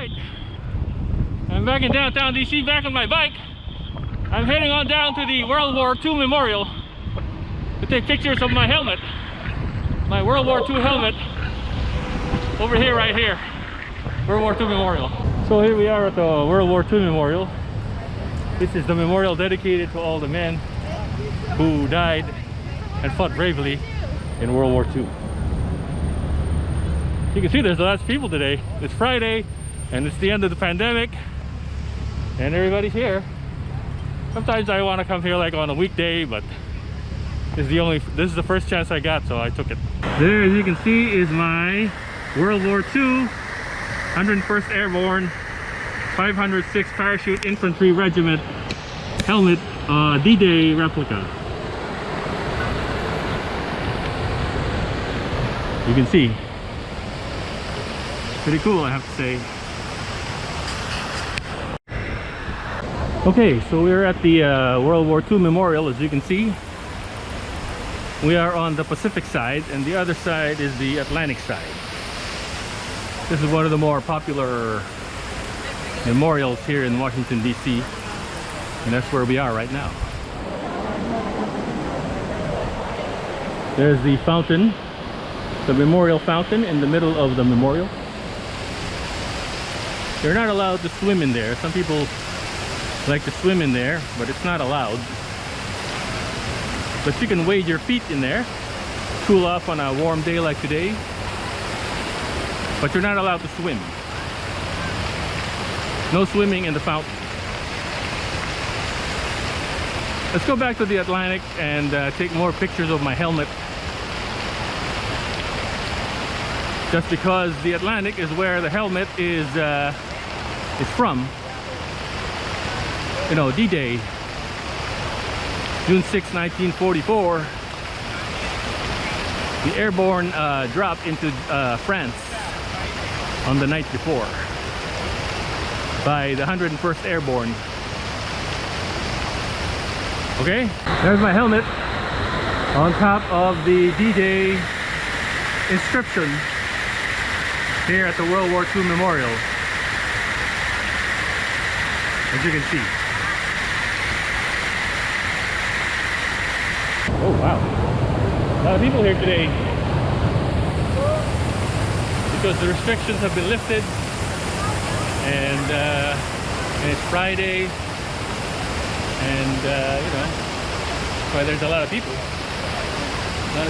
Alright, I'm back in downtown DC, back on my bike. I'm heading on down to the World War II Memorial to take pictures of my helmet, my World War II helmet, over here, right here, World War II Memorial. So here we are at the World War II Memorial. This is the memorial dedicated to all the men who died and fought bravely in World War II. You can see there's lots of people today. It's Friday and it's the end of the pandemic and everybody's here. Sometimes I want to come here like on a weekday, but this is the first chance I got, so I took it. There, as you can see, is my World War II 101st Airborne 506 Parachute Infantry Regiment helmet, D-Day replica. You can see, pretty cool, I have to say. Okay, so we're at the World War II Memorial. As you can see, we are on the Pacific side and the other side is the Atlantic side. This is one of the more popular memorials here in Washington, DC, and that's where we are right now. There's the fountain, the memorial fountain in the middle of the memorial. You're not allowed to swim in there. Some people like to swim in there, but it's not allowed. But you can wade your feet in there, cool off on a warm day like today, but you're not allowed to swim. No swimming in the fountain. Let's go back to the Atlantic and take more pictures of my helmet, just because the Atlantic is where the helmet is from. You know, D-Day, June 6, 1944, the airborne dropped into France on the night before by the 101st Airborne. Okay, there's my helmet on top of the D-Day inscription here at the World War II Memorial, as you can see. Oh wow, a lot of people here today because the restrictions have been lifted and it's Friday and you know, that's why there's a lot of people. Now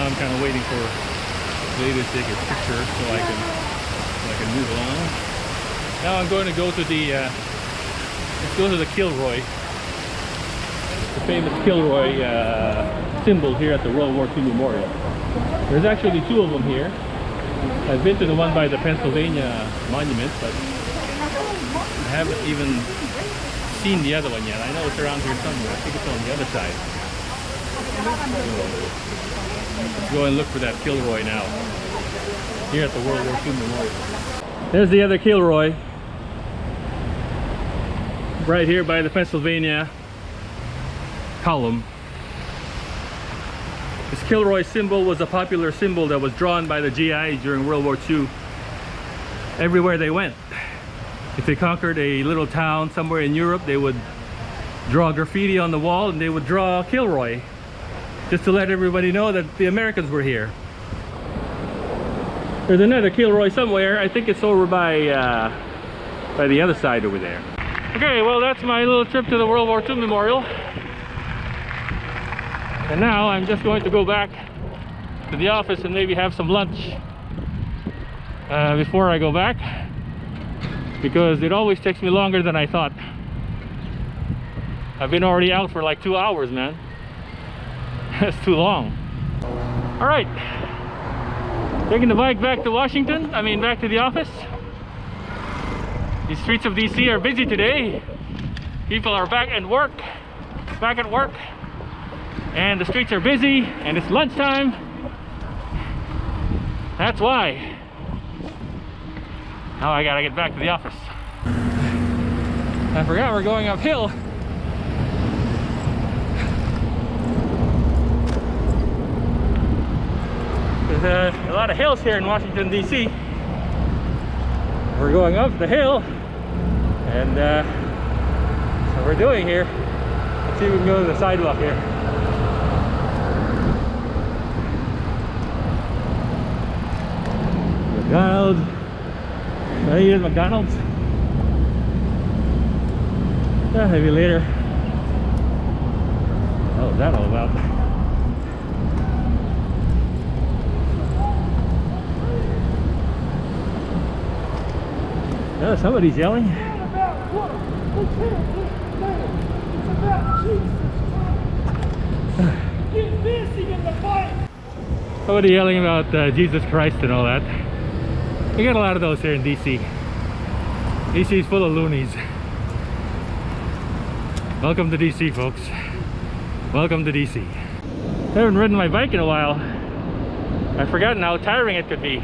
I'm kind of waiting for the lady to take a picture so I can move along. Now I'm going to go to the let's go to the Kilroy, the famous Kilroy symbol here at the World War II Memorial. There's actually two of them here. I've been to the one by the Pennsylvania Monument, but I haven't even seen the other one yet. I know it's around here somewhere. I think it's on the other side. So, let's go and look for that Kilroy now, here at the World War II Memorial. There's the other Kilroy, right here by the Pennsylvania column. This Kilroy symbol was a popular symbol that was drawn by the GIs during World War II everywhere they went. If they conquered a little town somewhere in Europe, they would draw graffiti on the wall and they would draw Kilroy just to let everybody know that the Americans were here. There's another Kilroy somewhere. I think it's over by the other side over there. Okay, well, that's my little trip to the World War II Memorial. And now I'm just going to go back to the office and maybe have some lunch before I go back, because it always takes me longer than I thought. I've been already out for like 2 hours, man. That's too long. All right, taking the bike back to Washington, back to the office. The streets of DC are busy today. People are back at work, and the streets are busy, and it's lunchtime. That's why. Now I gotta get back to the office. I forgot we're going uphill. There's a lot of hills here in Washington, DC. we're going up the hill, and so we're doing here. Let's see if we can go to the sidewalk here. McDonald's. Can I eat at McDonald's? Maybe later. What was that all about? Yeah, somebody's yelling. Somebody yelling about Jesus Christ and all that. We got a lot of those here in DC. DC is full of loonies. Welcome to DC, folks. Welcome to DC. I haven't ridden my bike in a while. I've forgotten how tiring it could be.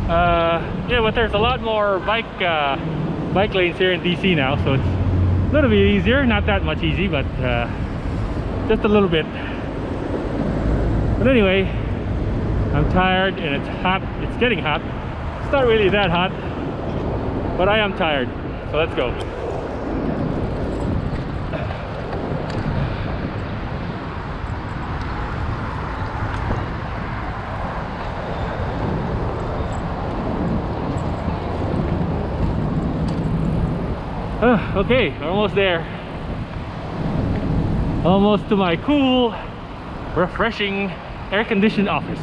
Yeah, but there's a lot more bike lanes here in DC now, so it's a little bit easier. Not that much easy, but just a little bit. But anyway, I'm tired and it's hot. It's getting hot. It's not really that hot, but I am tired. So let's go. Okay, we're almost there. Almost to my cool, refreshing, air-conditioned office.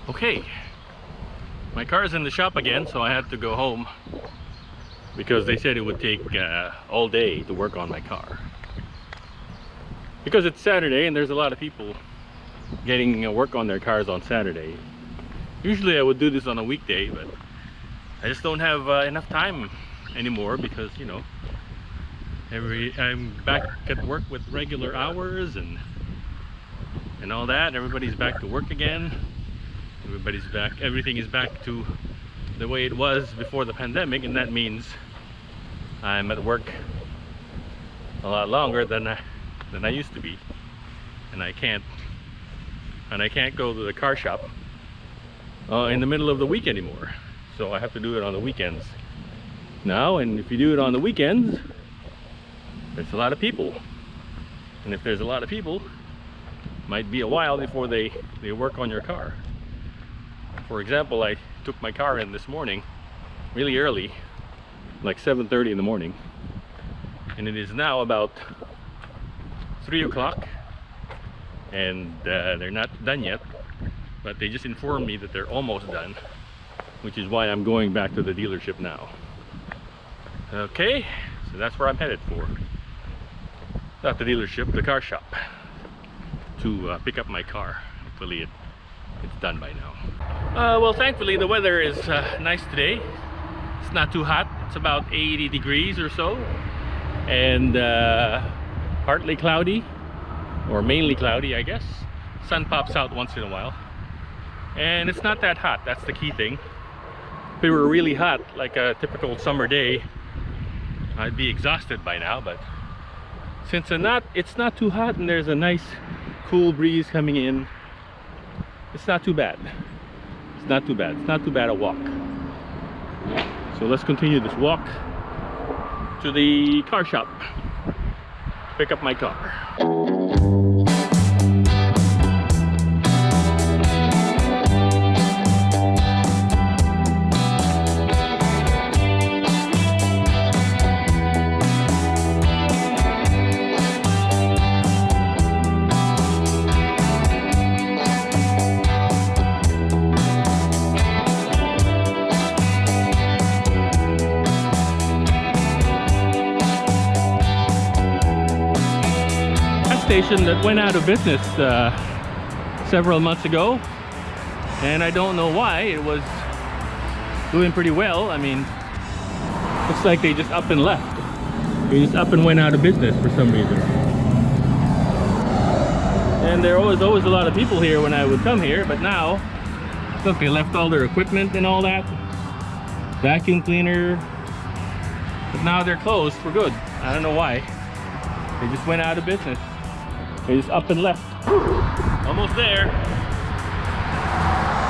Okay, my car's in the shop again, so I had to go home because they said it would take all day to work on my car. Because it's Saturday and there's a lot of people getting work on their cars on Saturday. Usually I would do this on a weekday, but I just don't have enough time anymore because, you know, I'm back at work with regular hours and all that. Everybody's back to work again. Everybody's back. Everything is back to the way it was before the pandemic, and that means I'm at work a lot longer than I used to be, and I can't go to the car shop in the middle of the week anymore. So I have to do it on the weekends now, and if you do it on the weekends, there's a lot of people, and if there's a lot of people, it might be a while before they work on your car. For example, I took my car in this morning really early, like 7:30 in the morning, and it is now about 3 o'clock, and they're not done yet, but they just informed me that they're almost done, which is why I'm going back to the dealership now. Okay, so that's where I'm headed for. Not the dealership, the car shop, to pick up my car. Hopefully it's done by now. Well, thankfully the weather is nice today. It's not too hot. It's about 80 degrees or so, and partly cloudy, or mainly cloudy, I guess. Sun pops out once in a while, and it's not that hot. That's the key thing. If it were really hot, like a typical summer day, I'd be exhausted by now, but since it's not too hot and there's a nice cool breeze coming in, it's not too bad. It's not too bad. It's not too bad a walk. So let's continue this walk to the car shop, pick up my car. Station that went out of business several months ago, and I don't know why. It was doing pretty well. I mean, looks like they just up and left. They just up and went out of business for some reason. And there was always a lot of people here when I would come here, but now look, they left all their equipment and all that, vacuum cleaner, but now they're closed for good. I don't know why. They just went out of business. They just up and left. Almost there.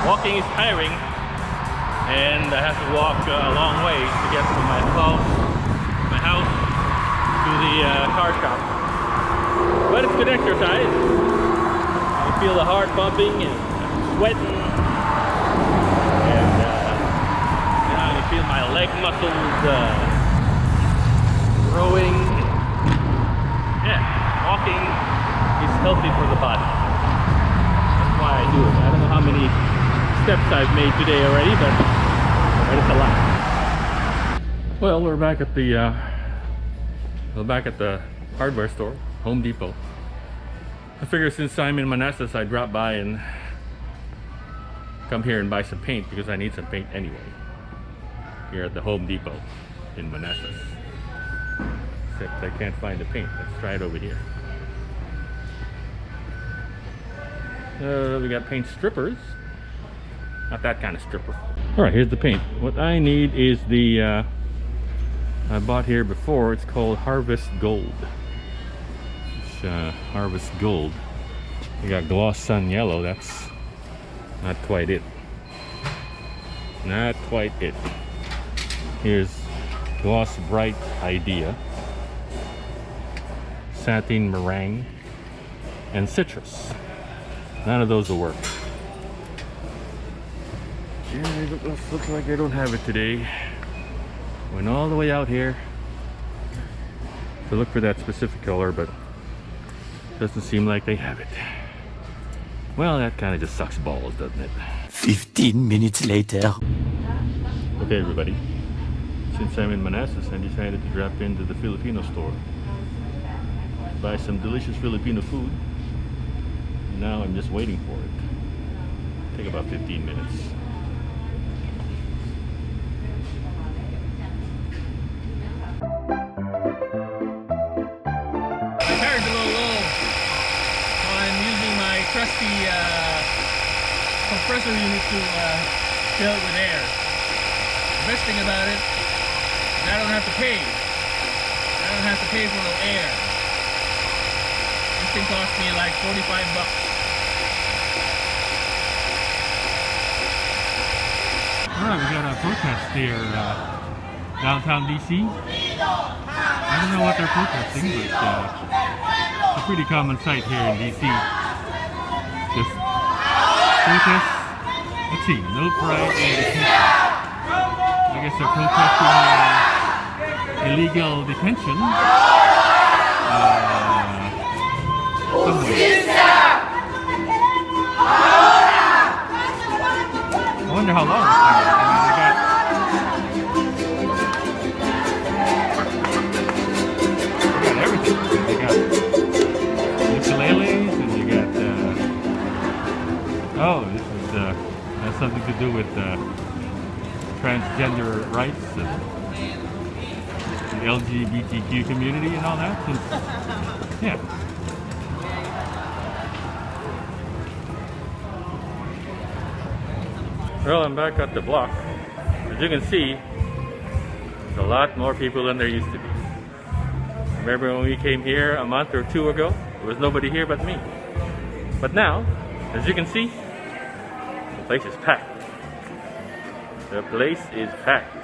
Walking is tiring, and I have to walk a long way to get from my house to the car shop. But it's good exercise. You feel the heart pumping and sweating, and you feel my leg muscles growing. Yeah, walking is healthy for the body. That's why I do it. I don't know how many steps I've made today already, but it's a lot. Well, we're back at the hardware store, Home Depot. I figure since I'm in Manassas, I'd drop by and come here and buy some paint, because I need some paint anyway. Here at the Home Depot in Manassas. Except I can't find the paint. Let's try it over here. We got paint strippers. Not that kind of stripper. Alright, here's the paint. What I need is the I bought here before. It's called Harvest Gold. Harvest Gold. We got Gloss Sun Yellow. That's not quite it. Not quite it. Here's Gloss Bright Idea, Satin Meringue, and Citrus. None of those will work. Yeah, it looks like they don't have it today. Went all the way out here to look for that specific color, but doesn't seem like they have it. Well, that kind of just sucks balls, doesn't it? 15 minutes later. Okay, everybody. Since I'm in Manassas, I decided to drop into the Filipino store, buy some delicious Filipino food. Now I'm just waiting for it. Take about 15 minutes. My tire's a little low, so I'm using my trusty compressor unit to fill it with air. The best thing about it is I don't have to pay. I don't have to pay for no air. This thing cost me like 45 bucks. Alright, we got a protest here, downtown DC. I don't know what they're protesting, but it's a pretty common sight here in DC. Just protest. Let's see, no pride in detention. I guess they're protesting illegal detention. Somewhere. I wonder how long this thing is. They got everything. They got ukuleles and they got oh, this is has something to do with transgender rights and the LGBTQ community and all that. Yeah. Well, I'm back at the block. As you can see, there's a lot more people than there used to be. Remember when we came here a month or two ago? There was nobody here but me. But now, as you can see, the place is packed. The place is packed.